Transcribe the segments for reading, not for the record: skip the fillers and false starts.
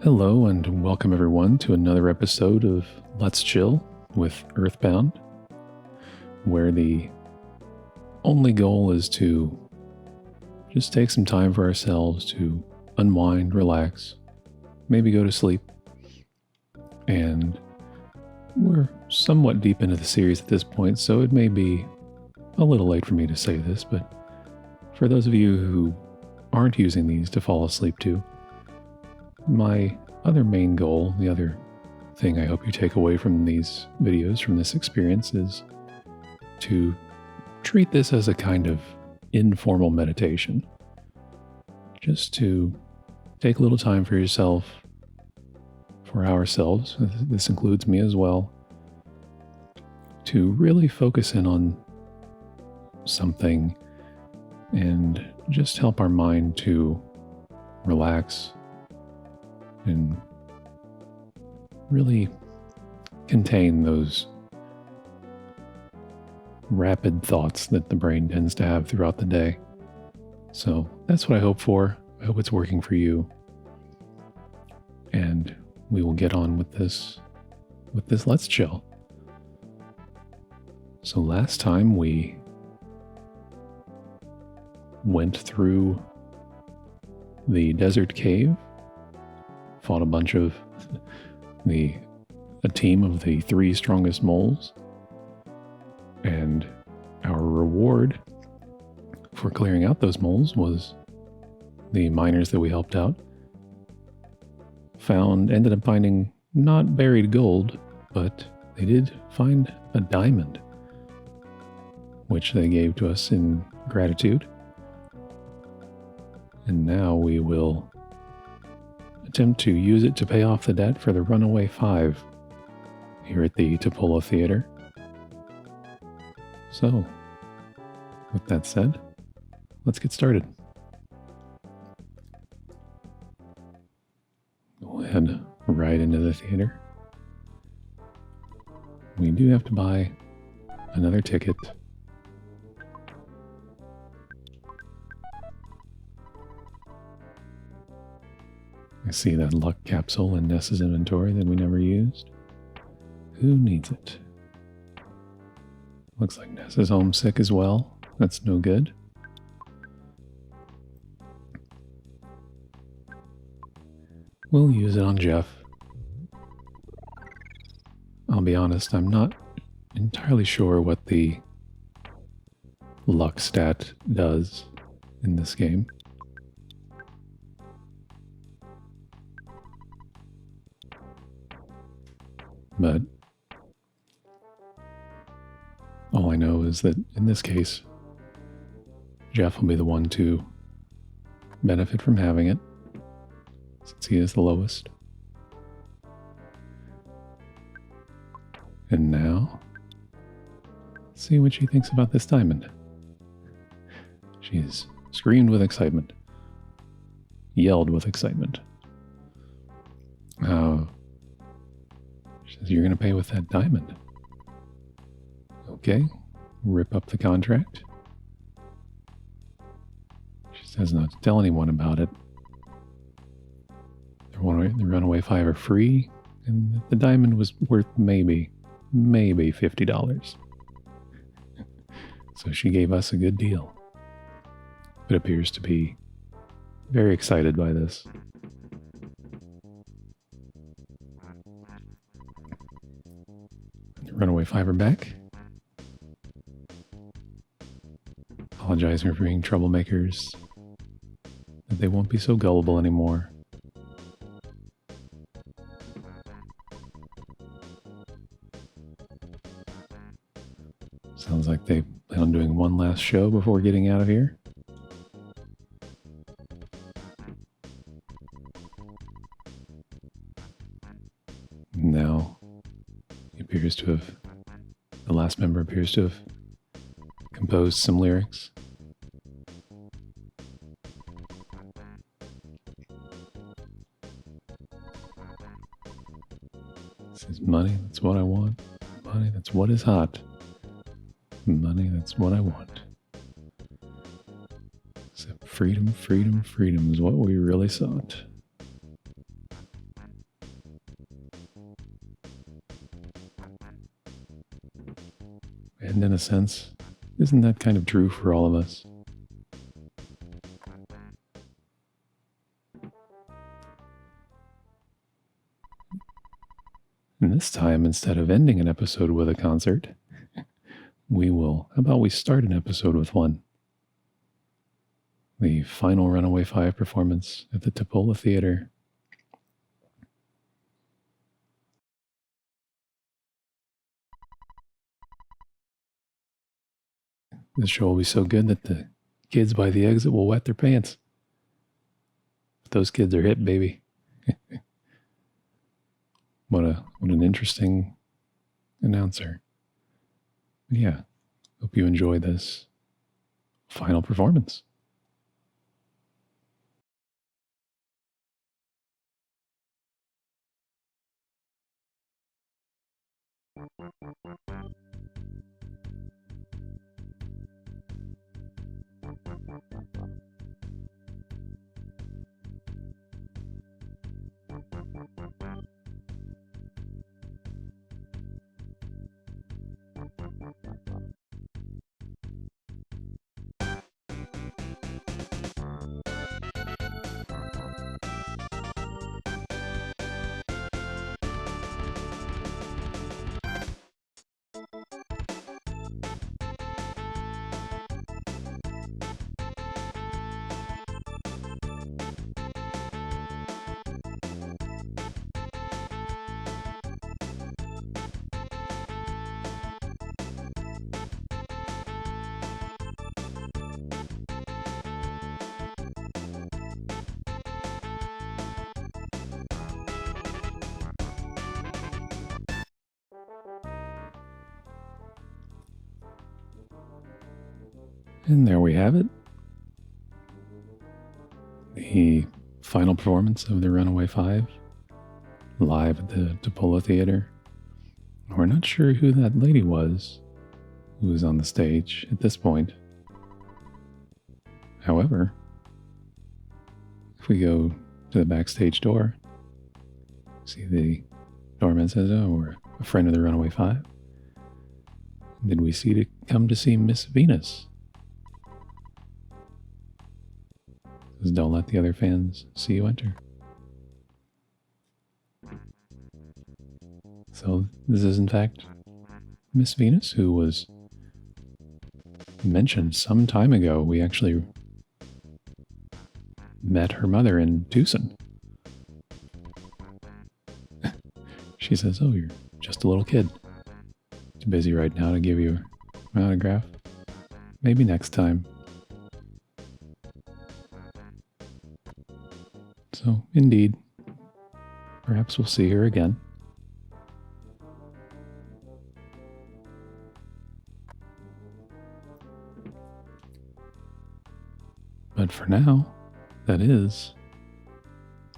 Hello and welcome everyone to another episode of Let's Chill with EarthBound, where the only goal is to just take some time for ourselves to unwind, relax, maybe go to sleep. And we're somewhat deep into the series at this point, so it may be a little late for me to say this, but for those of you who aren't using these to fall asleep to, my other main goal, the other thing I hope you take away from these videos, from this experience, is to treat this as a kind of informal meditation. Just to take a little time for yourself, for ourselves, this includes me as well, to really focus in on something and just help our mind to relax and really contain those rapid thoughts that the brain tends to have throughout the day. So that's what I hope for. I hope it's working for you. And we will get on with this Let's Chill. So last time we went through the desert cave, fought a bunch of a team of the 3 strongest moles, and our reward for clearing out those moles was the miners that we helped out ended up finding not buried gold, but they did find a diamond, which they gave to us in gratitude. And now we will attempt to use it to pay off the debt for the Runaway Five here at the Paula Theater. So, with that said, let's get started. We'll head right into the theater. We do have to buy another ticket. I see that luck capsule in Ness's inventory that we never used. Who needs it? Looks like Ness is homesick as well. That's no good. We'll use it on Jeff. I'll be honest, I'm not entirely sure what the luck stat does in this game. But all I know is that in this case, Jeff will be the one to benefit from having it, since he is the lowest. And now, let's see what she thinks about this diamond. She's screamed with excitement, yelled with excitement. She says, "You're going to pay with that diamond." Okay, rip up the contract. She says not to tell anyone about it. The Runaway Five are free, and the diamond was worth maybe $50. So she gave us a good deal, but appears to be very excited by this. Runaway Five are back. Apologizing for being troublemakers. That they won't be so gullible anymore. Sounds like they plan on doing one last show before getting out of here. Now, he appears to have The last member appears to have composed some lyrics. This is money, that's what I want. Money, that's what is hot. Money, that's what I want. So freedom, freedom, freedom is what we really sought. And in a sense, isn't that kind of true for all of us? And this time, instead of ending an episode with a concert, how about we start an episode with one? The final Runaway Five performance at the Paula Theater. This show will be so good that the kids by the exit will wet their pants. But those kids are hip, baby. What an interesting announcer. Yeah, hope you enjoy this final performance. And there we have it. The final performance of the Runaway Five, live at the Paula Theater. We're not sure who that lady was who was on the stage at this point. However, if we go to the backstage door, see the doorman says, "Oh, we're a friend of the Runaway Five. Did we come to see Miss Venus?" Says, "Don't let the other fans see you enter." So this is in fact Miss Venus, who was mentioned some time ago. We actually met her mother in Tucson. She says, "Oh, you're just a little kid. Too busy right now to give you an autograph. Maybe next time." So, indeed, perhaps we'll see her again. But for now, that is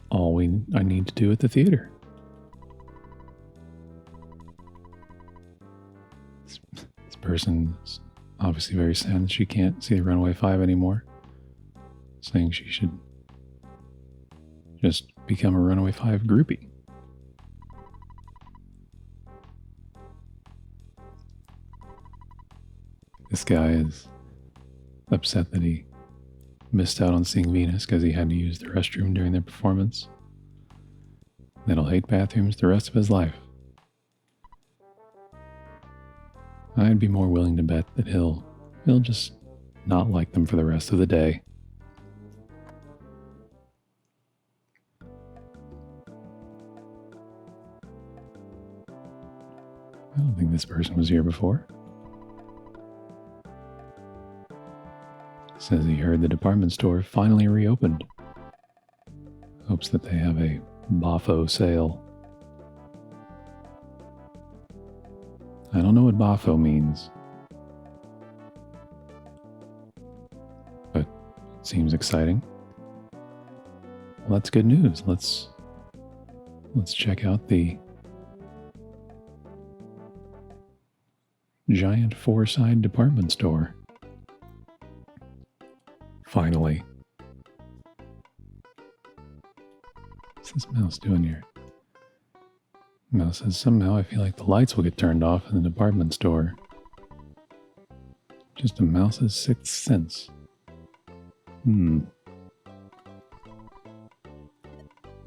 all I need to do at the theater. This person's obviously very sad that she can't see the Runaway Five anymore, saying she should just become a Runaway Five groupie. This guy is upset that he missed out on seeing Venus because he had to use the restroom during their performance. Then he'll hate bathrooms the rest of his life. I'd be more willing to bet that he'll just not like them for the rest of the day. I don't think this person was here before. Says he heard the department store finally reopened. Hopes that they have a Bofo sale. I don't know what Bafo means, but it seems exciting. Well, that's good news. Let's check out the giant Fourside department store. Finally. What's this mouse doing here? Mouse says, somehow I feel like the lights will get turned off in the department store. Just a mouse's sixth sense. Well,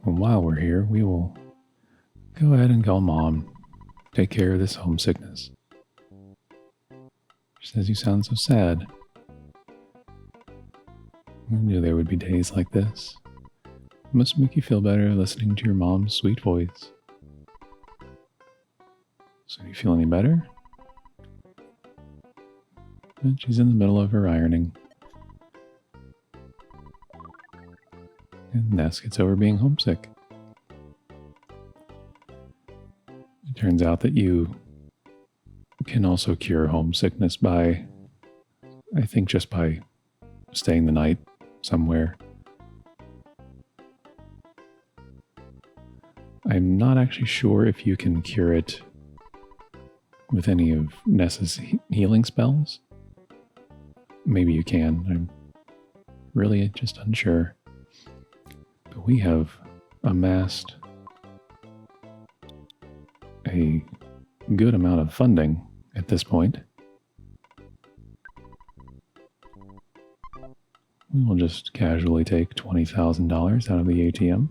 while we're here, we will go ahead and call Mom. Take care of this homesickness. She says, you sound so sad. I knew there would be days like this. It must make you feel better listening to your mom's sweet voice. So do you feel any better? And she's in the middle of her ironing. And Ness gets over being homesick. It turns out that you can also cure homesickness by, I think, just by staying the night somewhere. I'm not actually sure if you can cure it with any of Ness's healing spells. Maybe you can. I'm really just unsure. But we have amassed a good amount of funding at this point. We will just casually take $20,000 out of the ATM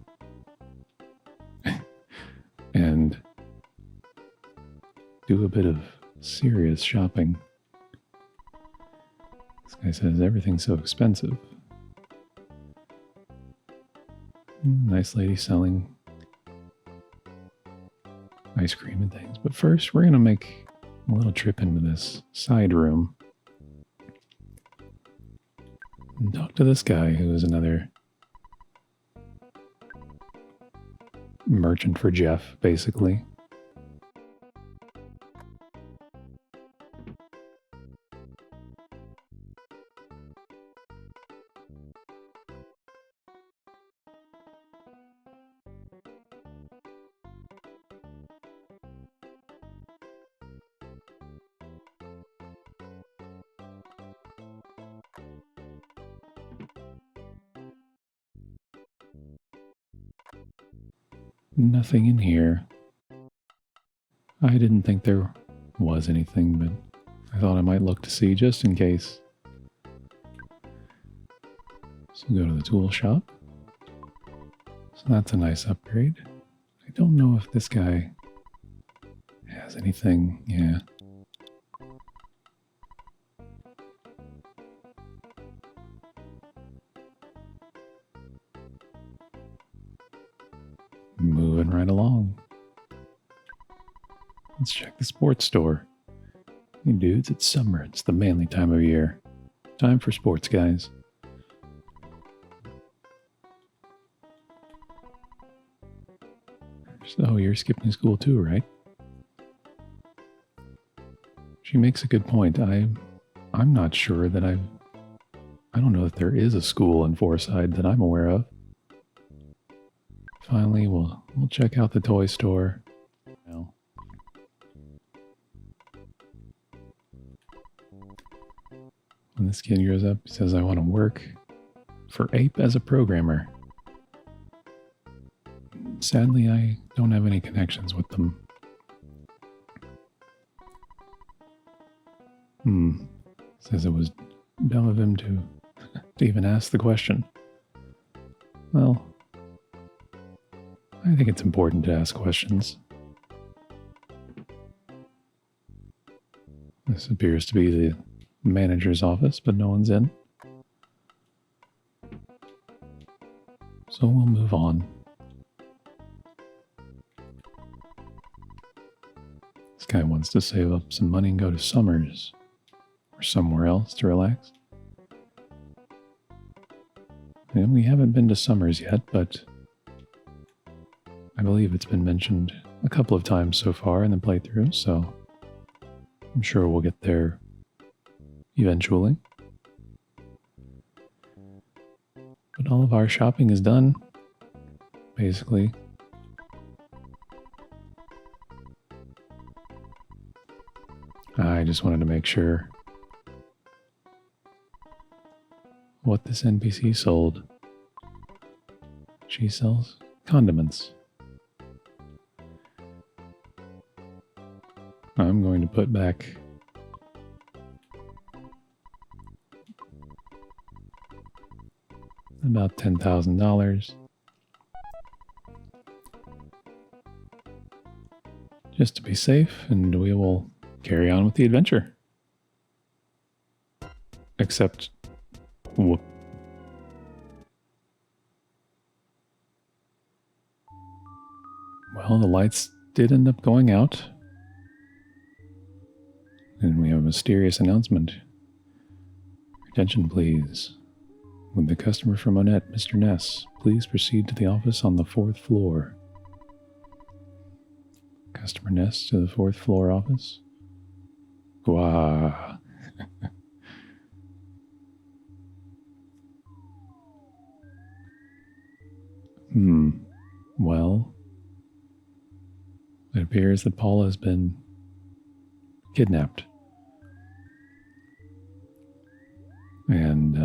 and do a bit of serious shopping. This guy says everything's so expensive. Nice lady selling ice cream and things. But first, we're going to make a little trip into this side room and talk to this guy who is another merchant for Jeff, basically. Nothing in here. I didn't think there was anything, but I thought I might look to see just in case. So we'll go to the tool shop. So that's a nice upgrade. I don't know if this guy has anything. Yeah. Moving right along. Let's check the sports store. Hey dudes, it's summer. It's the manly time of year. Time for sports, guys. So you're skipping school too, right? She makes a good point. I'm not sure that I don't know if there is a school in Fourside that I'm aware of. Finally, we'll check out the toy store. Well, when this kid grows up, he says, I want to work for Ape as a programmer. Sadly, I don't have any connections with them. Says it was dumb of him to even ask the question. Well, I think it's important to ask questions. This appears to be the manager's office, but no one's in. So we'll move on. This guy wants to save up some money and go to Summers or somewhere else to relax. And we haven't been to Summers yet, but I believe it's been mentioned a couple of times so far in the playthrough, so I'm sure we'll get there eventually. But all of our shopping is done, basically. I just wanted to make sure what this NPC sold. She sells condiments. I'm going to put back about $10,000 just to be safe, and we will carry on with the adventure. Except, whoop. Well, the lights did end up going out. And we have a mysterious announcement. Attention, please. With the customer from Monette, Mr. Ness, please proceed to the office on the 4th floor. Customer Ness to the 4th floor office. Wow. Well, it appears that Paula has been kidnapped. And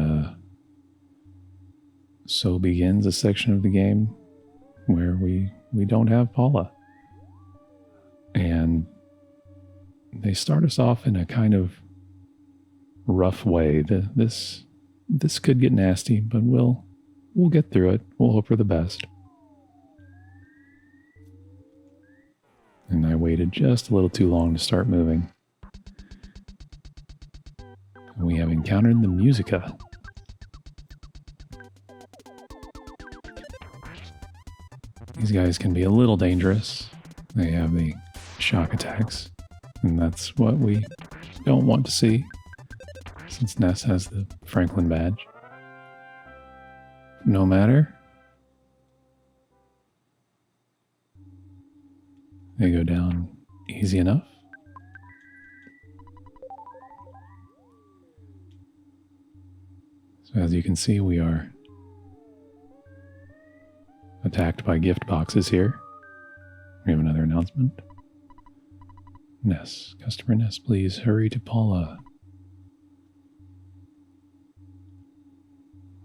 so begins a section of the game where we don't have Paula. And they start us off in a kind of rough way. This could get nasty, but we'll get through it. We'll hope for the best. And I waited just a little too long to start moving. We have encountered the Musica. These guys can be a little dangerous. They have the shock attacks, and that's what we don't want to see, since Ness has the Franklin badge. No matter. They go down easy enough. So as you can see, we are attacked by gift boxes here. We have another announcement. Ness, customer Ness, please hurry to Paula.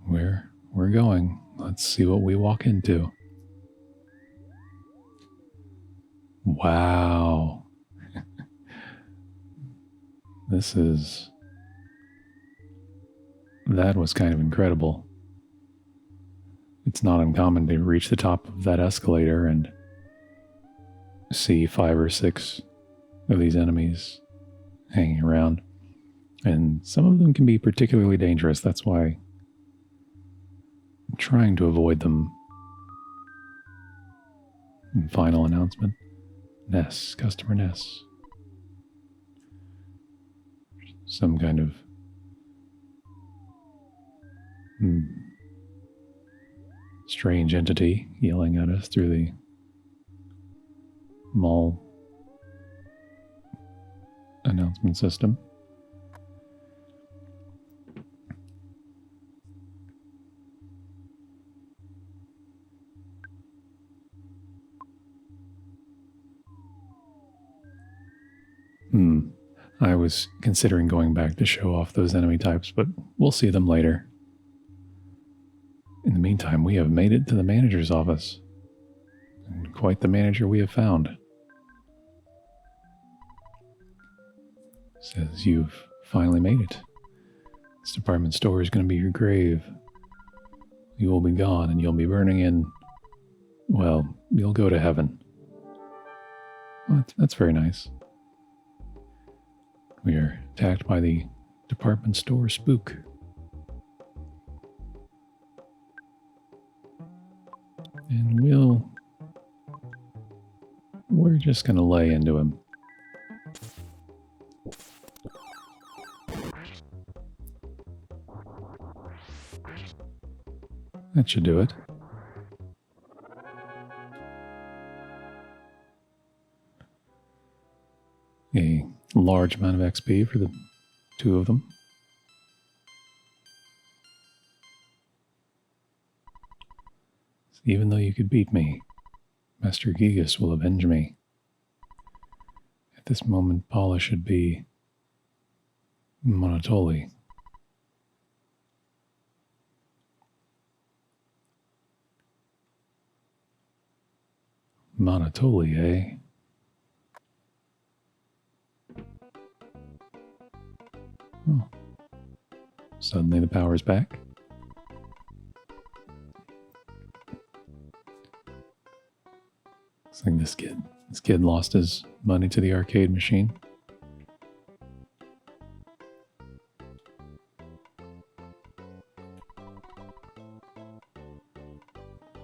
We're going. Let's see what we walk into. Wow. That was kind of incredible. It's not uncommon to reach the top of that escalator and see 5 or 6 of these enemies hanging around. And some of them can be particularly dangerous. That's why I'm trying to avoid them. And final announcement. Ness, customer Ness. Some kind of strange entity yelling at us through the mall announcement system. I was considering going back to show off those enemy types, but we'll see them later. In the meantime, we have made it to the manager's office. And quite the manager we have found. Says you've finally made it. This department store is going to be your grave. You will be gone and you'll be burning in, well, you'll go to heaven. Well, that's very nice. We are attacked by the department store spook. And we're just going to lay into him. That should do it. A large amount of XP for the two of them. Even though you could beat me, Master Gigas will avenge me. At this moment, Paula should be Monotoli. Monotoli, eh? Oh. Suddenly the power's back. Looks like this kid lost his money to the arcade machine.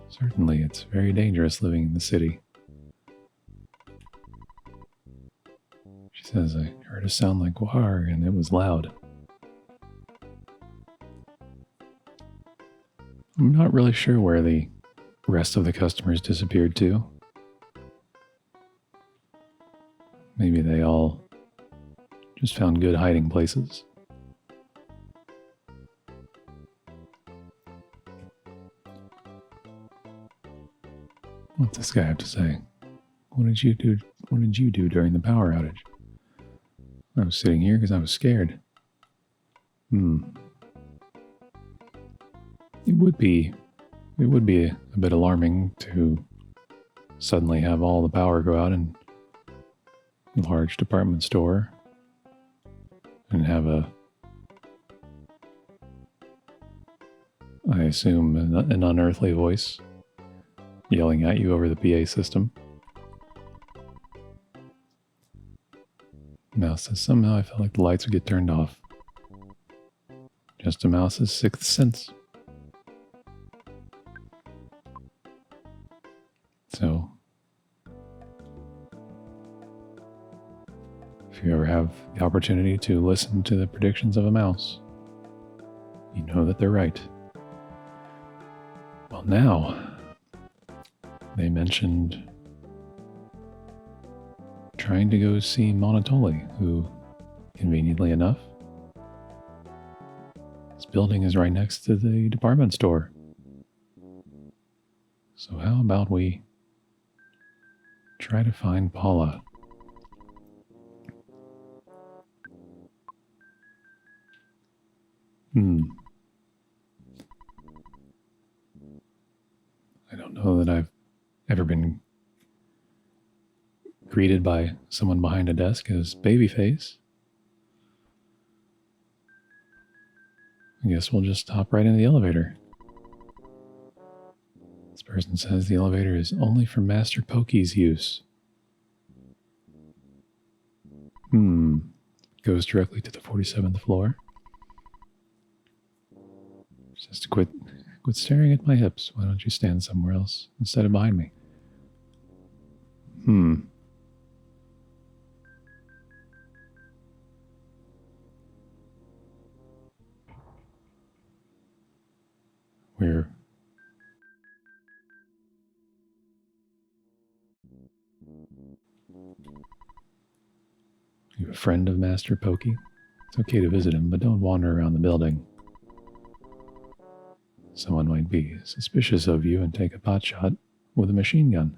Certainly, it's very dangerous living in the city. She says, I heard a sound like war, and it was loud. I'm not really sure where the rest of the customers disappeared to. Maybe they all just found good hiding places. What's this guy have to say? What did you do? What did you do during the power outage? I was sitting here because I was scared. It would be a bit alarming to suddenly have all the power go out in a large department store and have I assume, an unearthly voice yelling at you over the PA system. Mouse says, somehow I felt like the lights would get turned off. Just a mouse's sixth sense. So, if you ever have the opportunity to listen to the predictions of a mouse, you know that they're right. Well, now, they mentioned trying to go see Monotoli, who, conveniently enough, this building is right next to the department store. So how about we try to find Paula? I don't know that I've ever been greeted by someone behind a desk as Babyface. I guess we'll just hop right in the elevator. This person says the elevator is only for Master Pokey's use. Goes directly to the 47th floor. Just quit staring at my hips. Why don't you stand somewhere else instead of behind me? We're you a friend of Master Pokey? It's okay to visit him, but don't wander around the building. Someone might be suspicious of you and take a pot shot with a machine gun.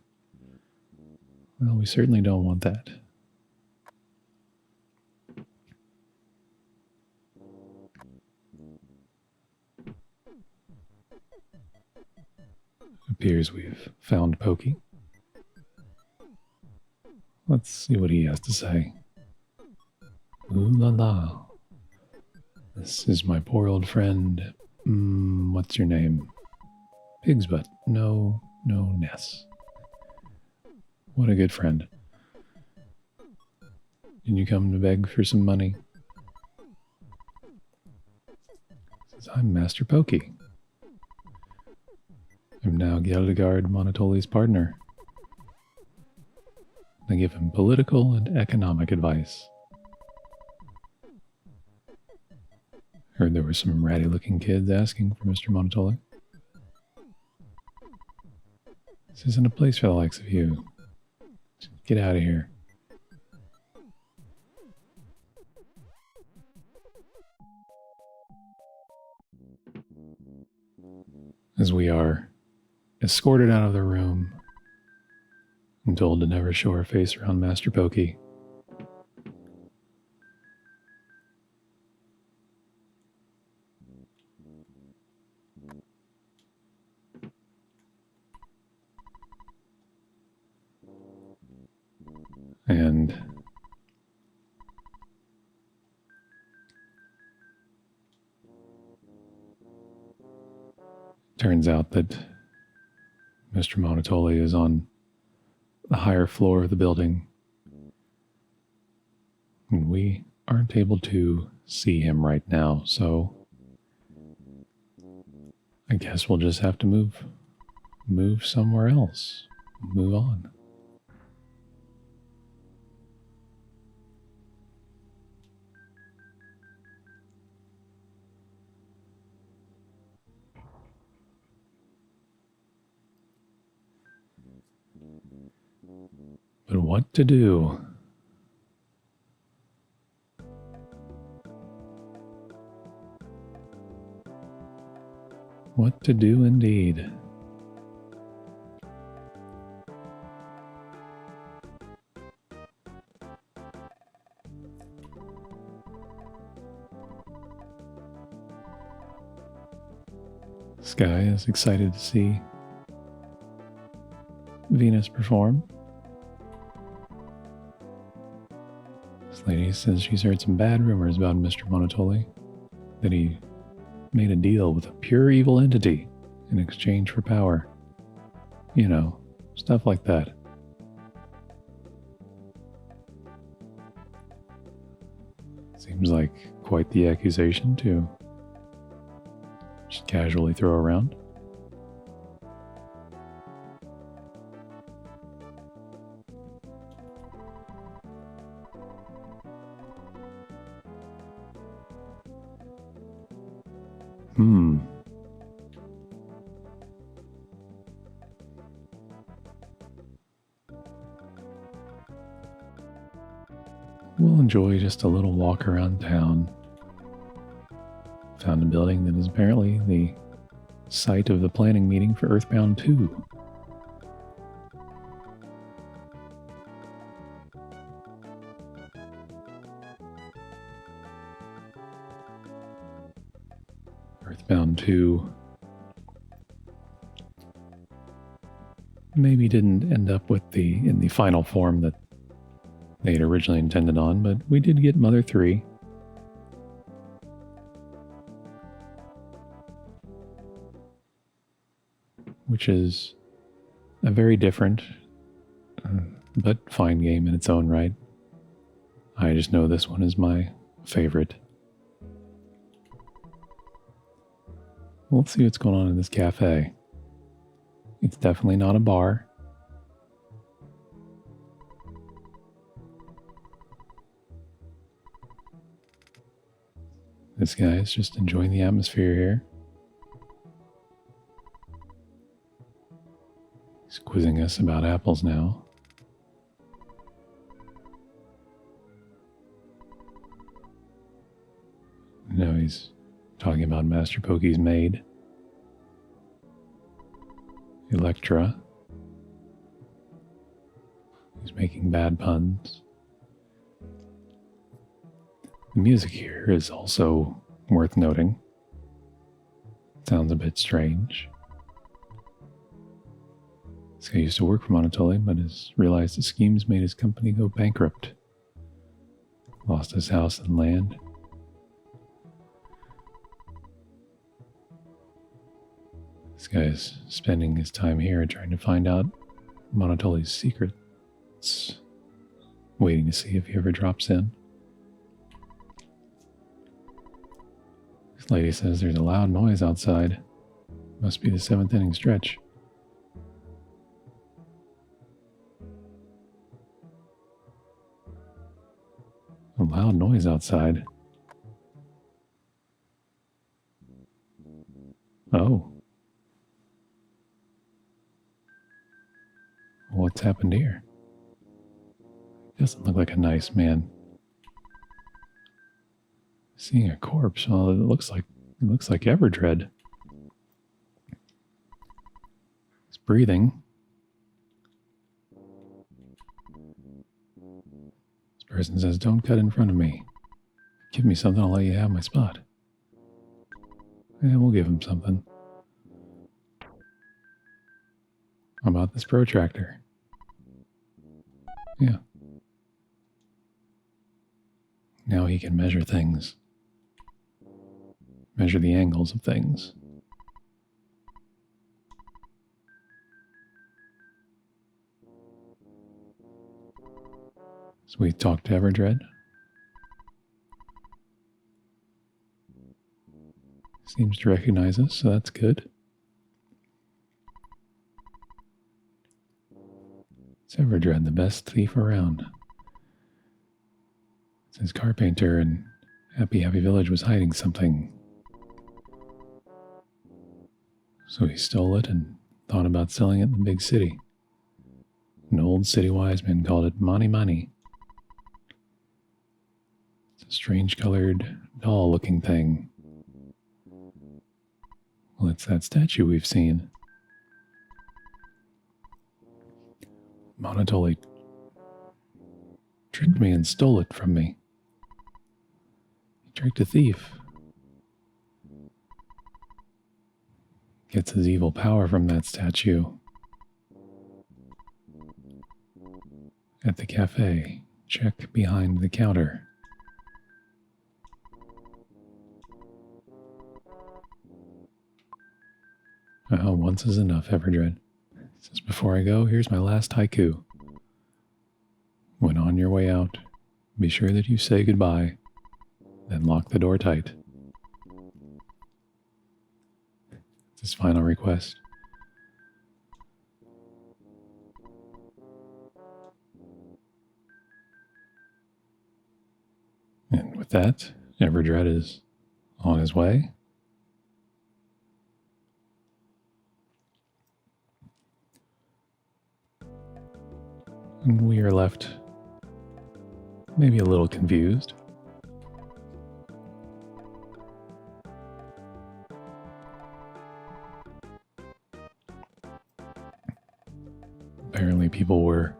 Well, we certainly don't want that. It appears we've found Pokey. Let's see what he has to say. Ooh la la. This is my poor old friend. What's your name? Pig's Butt. No, Ness. What a good friend. Did you come to beg for some money? Says, I'm Master Pokey. I'm now Hildegard Monotoli's partner. I give him political and economic advice. Heard there were some ratty-looking kids asking for Mr. Monotoli. This isn't a place for the likes of you. Get out of here. as we are escorted out of the room and told to never show our face around Master Pokey. And turns out that Mr. Monotoli is on the higher floor of the building, and we aren't able to see him right now, so I guess we'll just have to move somewhere else, move on. But what to do? What to do indeed. This guy is excited to see Venus perform. This lady says she's heard some bad rumors about Mr. Monotoli, that he made a deal with a pure evil entity in exchange for power. You know, stuff like that. Seems like quite the accusation to just casually throw around. We'll enjoy just a little walk around town. Found a building that is apparently the site of the planning meeting for EarthBound 2. EarthBound 2 maybe didn't end up with in the final form that they had originally intended on, but we did get Mother 3. Which is a very different, but fine game in its own right. I just know this one is my favorite. Well, let's see what's going on in this cafe. It's definitely not a bar. This guy is just enjoying the atmosphere here. He's quizzing us about apples now. No, he's talking about Master Pokey's maid, Electra. He's making bad puns. The music here is also worth noting. Sounds a bit strange. This guy used to work for Monotoli, but has realized the schemes made his company go bankrupt. Lost his house and land. This guy is spending his time here trying to find out Monotoli's secrets. Waiting to see if he ever drops in. This lady says there's a loud noise outside. Must be the 7th inning stretch. A loud noise outside. Oh. What's happened here? Doesn't look like a nice man. Seeing a corpse, well, it looks like Everdread. breathing. This person says, don't cut in front of me. Give me something, I'll let you have my spot. Yeah, we'll give him something. How about this protractor? Yeah. Now he can measure things. Measure the angles of things. So we talked to Everdread. Seems to recognize us, so that's good. It's Everdread, the best thief around. His carpenter in Happy Village was hiding something. So he stole it and thought about selling it in the big city. An old city wise man called it money. It's a strange colored doll looking thing. Well, it's that statue we've seen. Monotoli tricked me and stole it from me. He tricked a thief. Gets his evil power from that statue. At the cafe, check behind the counter. Oh, once is enough, Everdread. Says, before I go, here's my last haiku. When on your way out, be sure that you say goodbye, then lock the door tight. It's his final request. And with that, Everdread is on his way. And we are left maybe a little confused. Apparently people were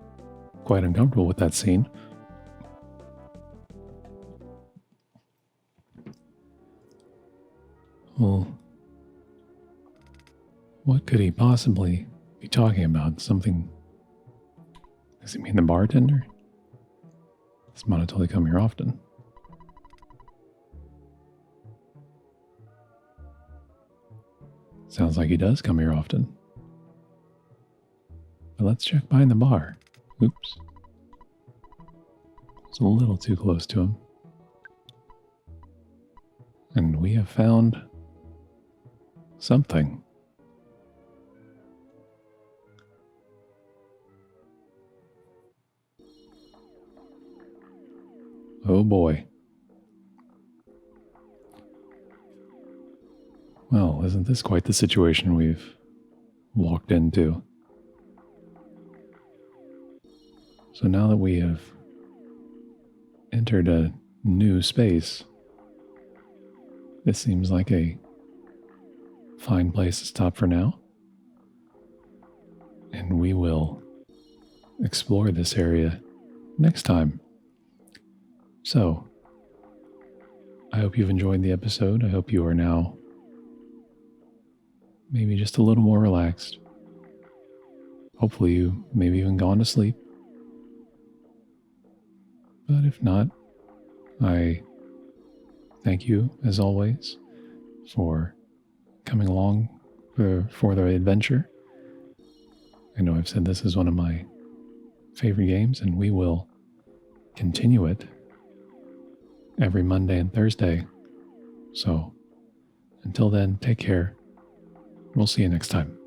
quite uncomfortable with that scene. Well, what could he possibly be talking about? Something... Does he mean the bartender? Does Monotoli come here often? Sounds like he does come here often. But let's check behind the bar. Oops. It's a little too close to him. And we have found something. Oh boy. Well, isn't this quite the situation we've walked into? So now that we have entered a new space, this seems like a fine place to stop for now. And we will explore this area next time. So, I hope you've enjoyed the episode. I hope you are now maybe just a little more relaxed. Hopefully you maybe even gone to sleep. But if not, I thank you, as always, for coming along for the adventure. I know I've said this is one of my favorite games, and we will continue it every Monday and Thursday. So, until then, take care. We'll see you next time.